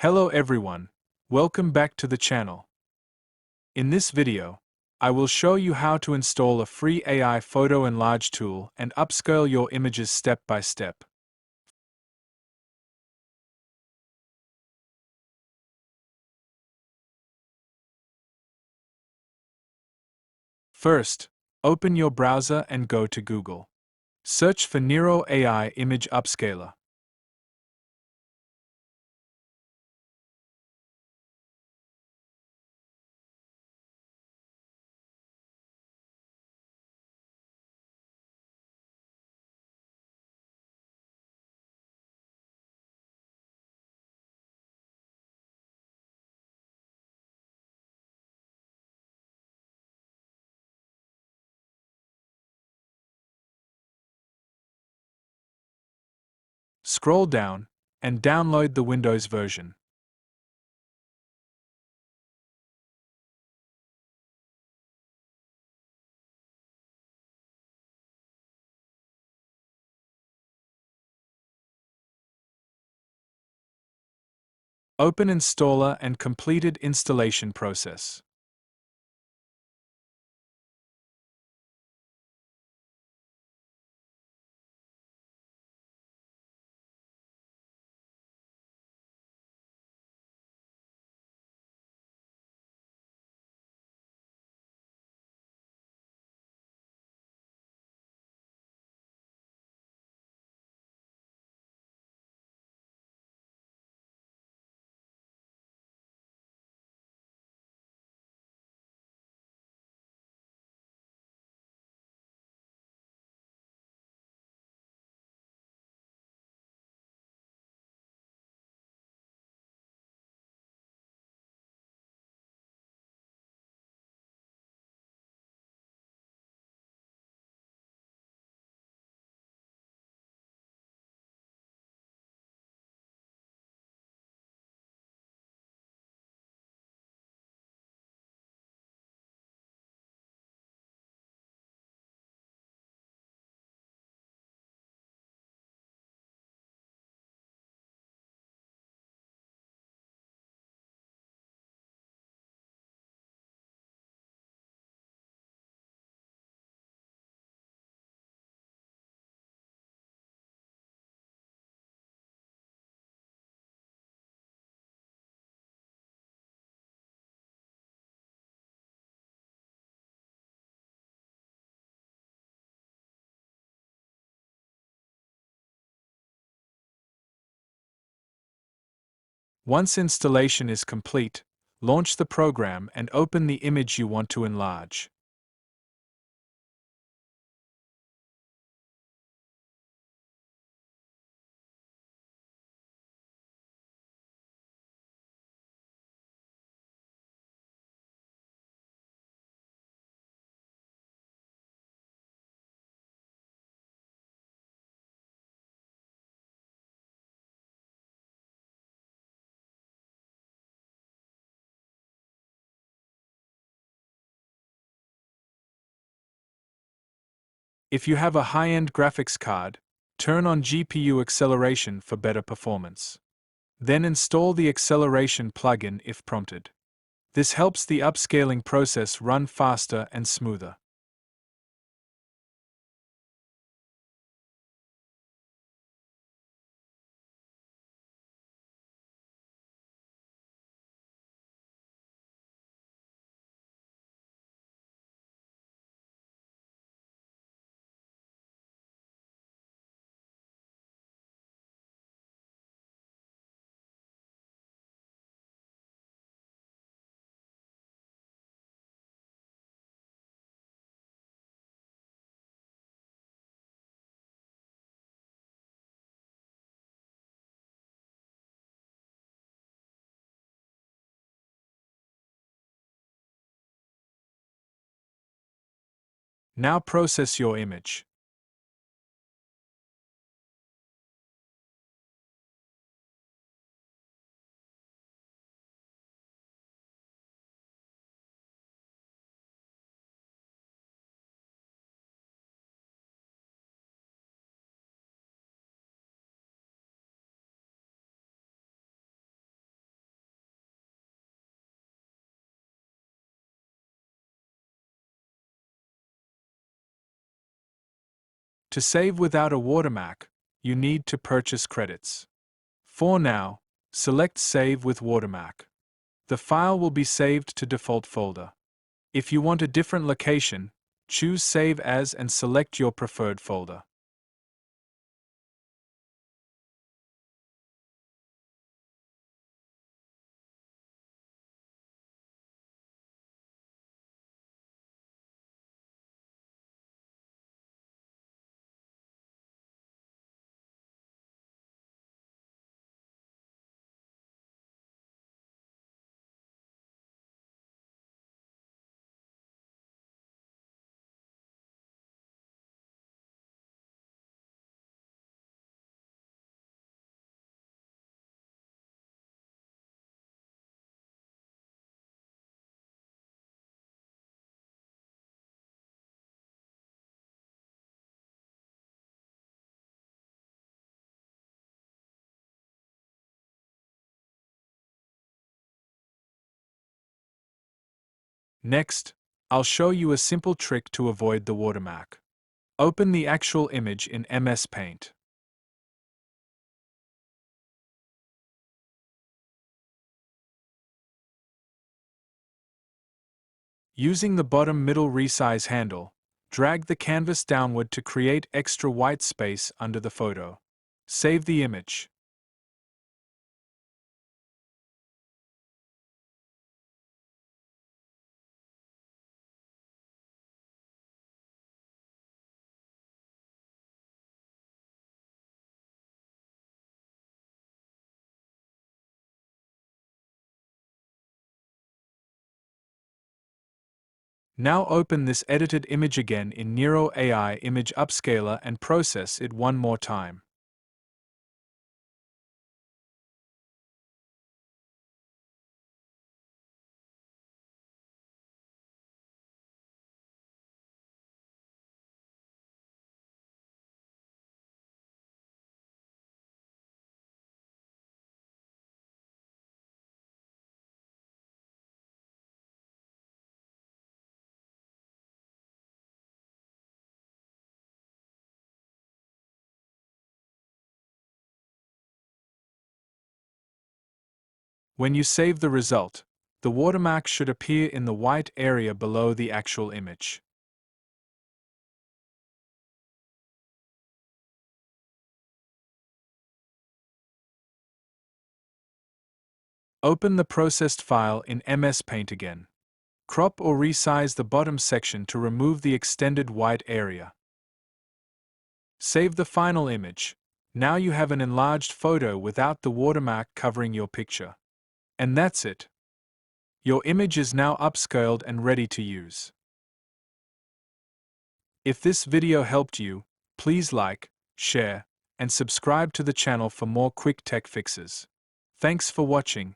Hello everyone, welcome back to the channel. In this video, I will show you how to install a free AI photo enlarge tool and upscale your images step by step. First, open your browser and go to Google. Search for Nero AI Image Upscaler. Scroll down and download the Windows version. Open Installer and completed installation process. Once installation is complete, launch the program and open the image you want to enlarge. If you have a high-end graphics card, turn on GPU acceleration for better performance. Then install the acceleration plugin if prompted. This helps the upscaling process run faster and smoother. Now process your image. To save without a watermark, you need to purchase credits. For now, select Save with Watermark. The file will be saved to default folder. If you want a different location, choose Save As and select your preferred folder. Next, I'll show you a simple trick to avoid the watermark. Open the actual image in MS Paint. Using the bottom middle resize handle, drag the canvas downward to create extra white space under the photo. Save the image. Now open this edited image again in Nero AI Image Upscaler and process it one more time. When you save the result, the watermark should appear in the white area below the actual image. Open the processed file in MS Paint again. Crop or resize the bottom section to remove the extended white area. Save the final image. Now you have an enlarged photo without the watermark covering your picture. And that's it. Your image is now upscaled and ready to use. If this video helped you, please like, share, and subscribe to the channel for more quick tech fixes. Thanks for watching.